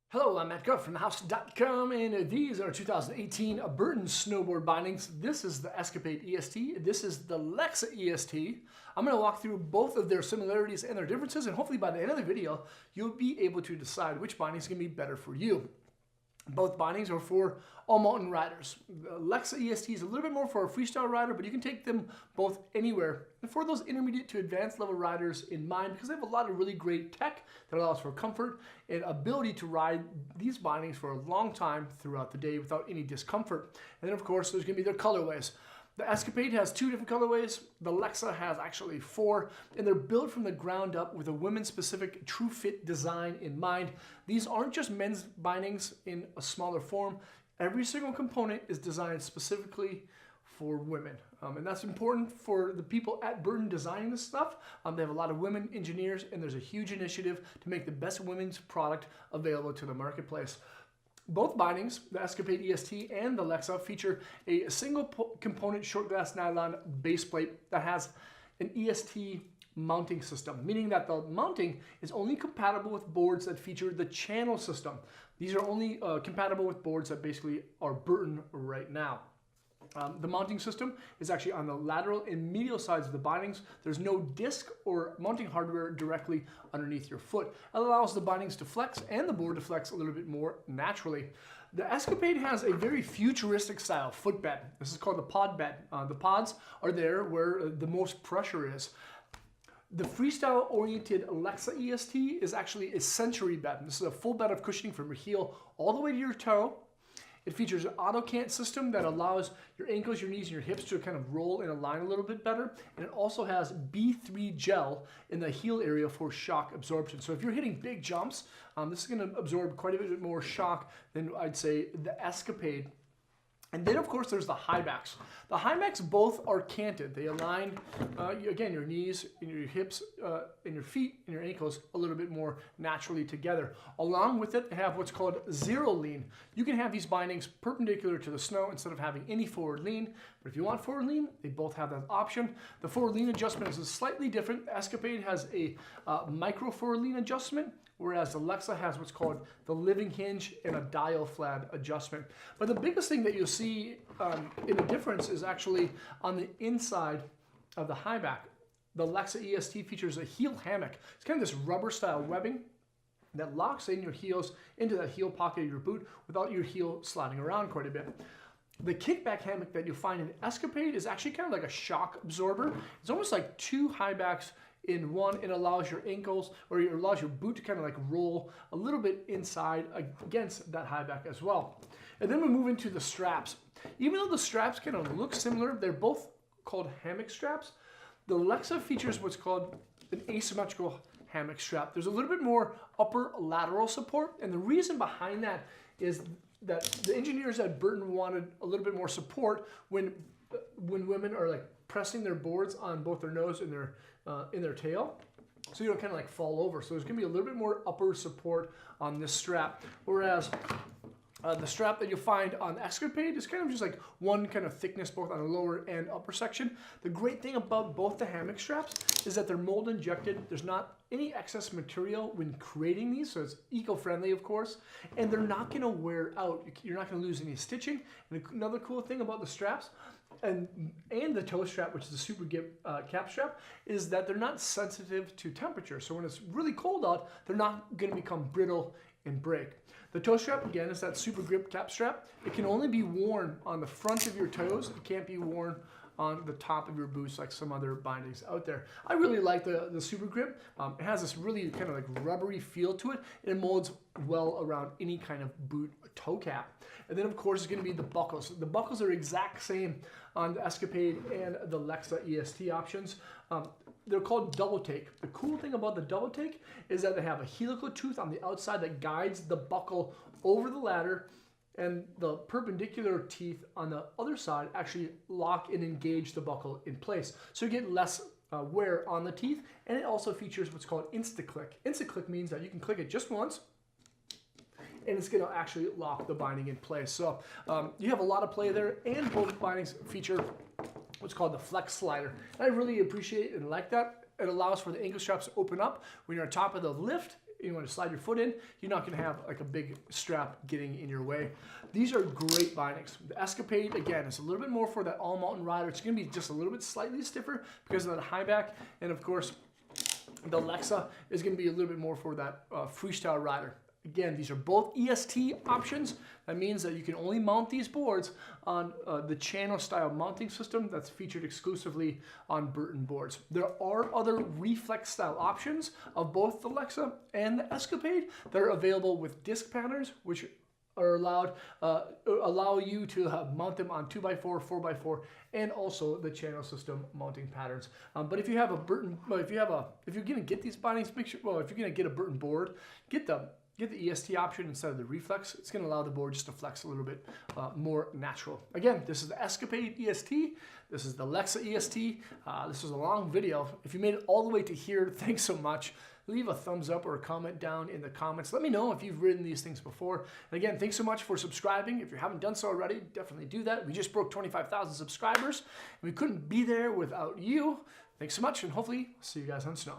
Hello, I'm Matt Guff from thehouse.com, and these are 2018 Burton snowboard bindings. This is the Escapade EST. This is the Lexa EST. I'm going to walk through both of their similarities and their differences, and hopefully by the end of the video, you'll be able to decide which binding is going to be better for you. Both bindings are for all mountain riders. The Lexa EST is a little bit more for a freestyle rider, but you can take them both anywhere. And for those intermediate to advanced level riders in mind, because they have a lot of really great tech that allows for comfort and ability to ride these bindings for a long time throughout the day without any discomfort. And then of course, there's going to be their colorways. The Escapade has 2 different colorways. The Lexa has actually 4, and they're built from the ground up with a women-specific true fit design in mind. These aren't just men's bindings in a smaller form. Every single component is designed specifically for women. And that's important for the people at Burton designing this stuff. They have a lot of women engineers, and there's a huge initiative to make the best women's product available to the marketplace. Both bindings, the Escapade EST and the Lexa, feature a single component short glass nylon base plate that has an EST mounting system, meaning that the mounting is only compatible with boards that feature the channel system. These are only compatible with boards that basically are Burton right now. The mounting system is actually on the lateral and medial sides of the bindings. There's no disc or mounting hardware directly underneath your foot. It allows the bindings to flex and the board to flex a little bit more naturally. The Escapade has a very futuristic style footbed. This is called the pod bed. The pods are there where the most pressure is. The freestyle-oriented Lexa EST is actually a sensory bed. This is a full bed of cushioning from your heel all the way to your toe. It features an auto cant system that allows your ankles, your knees, and your hips to kind of roll in a line a little bit better. And it also has B3 gel in the heel area for shock absorption. So if you're hitting big jumps, this is going to absorb quite a bit more shock than I'd say the Escapade. And then, of course, there's the high backs. The high backs both are canted. They align, again, your knees, and your hips, and your feet, and your ankles a little bit more naturally together. Along with it, they have what's called zero lean. You can have these bindings perpendicular to the snow instead of having any forward lean. But if you want forward lean, they both have that option. The forward lean adjustment is slightly different. The Escapade has a micro forward lean adjustment, whereas the Lexa has what's called the living hinge and a dial flab adjustment. But the biggest thing that you'll see in the difference is actually on the inside of the high back. The Lexa EST features a heel hammock. It's kind of this rubber style webbing that locks in your heels into that heel pocket of your boot without your heel sliding around quite a bit. The kickback hammock that you'll find in the Escapade is actually kind of like a shock absorber. It's almost like 2 high backs in one. It allows your ankles, or it allows your boot to kind of like roll a little bit inside against that high back as well. And then we move into the straps. Even though the straps kind of look similar, they're both called hammock straps. The Lexa features what's called an asymmetrical hammock strap. There's a little bit more upper lateral support, and the reason behind that is that the engineers at Burton wanted a little bit more support when women are like pressing their boards on both their nose and their tail, so you don't kind of like fall over. So there's going to be a little bit more upper support on this strap, whereas the strap that you'll find on the Escapade is kind of just like one kind of thickness both on the lower and upper section. The great thing about both the hammock straps is that they're mold injected. There's not any excess material when creating these, so it's eco-friendly, of course, and they're not going to wear out. You're not going to lose any stitching. And another cool thing about the straps and the toe strap, which is the super grip cap strap, is that they're not sensitive to temperature. So when it's really cold out, they're not going to become brittle and break. The toe strap, again, is that super grip cap strap. It can only be worn on the front of your toes. It can't be worn on the top of your boots like some other bindings out there. I really like the super grip. It has this really kind of like rubbery feel to it, and it molds well around any kind of boot toe cap. And then, of course, it's going to be the buckles. The buckles are exact same on the Escapade and the Lexa EST options. They're called double take. The cool thing about the double take is that they have a helical tooth on the outside that guides the buckle over the ladder, and the perpendicular teeth on the other side actually lock and engage the buckle in place. So you get less wear on the teeth, and it also features what's called insta-click. Insta-click means that you can click it just once, and it's going to actually lock the binding in place. So you have a lot of play there, and both bindings feature what's called the flex slider. And I really appreciate and like that. It allows for the ankle straps to open up when you're on top of the lift. You want to slide your foot in, you're not going to have like a big strap getting in your way. These are great bindings. The Escapade, again, is a little bit more for that all-mountain rider. It's going to be just a little bit slightly stiffer because of that high back. And of course, the Lexa is going to be a little bit more for that freestyle rider. Again, these are both EST options. That means that you can only mount these boards on the channel style mounting system that's featured exclusively on Burton boards. There are other reflex style options of both the Lexa and the Escapade that are available with disc patterns, which are allow you to mount them on 2x4, 4x4, and also the channel system mounting patterns. But if you have a Burton, if you're gonna get these bindings, make sure. Well, if you're gonna get a Burton board, get the EST option instead of the reflex. It's going to allow the board just to flex a little bit more natural. Again, this is the Escapade EST. This is the Lexa EST. This was a long video. If you made it all the way to here, thanks so much. Leave a thumbs up or a comment down in the comments. Let me know if you've ridden these things before. And again, thanks so much for subscribing. If you haven't done so already, definitely do that. We just broke 25,000 subscribers. And we couldn't be there without you. Thanks so much, and hopefully see you guys on snow.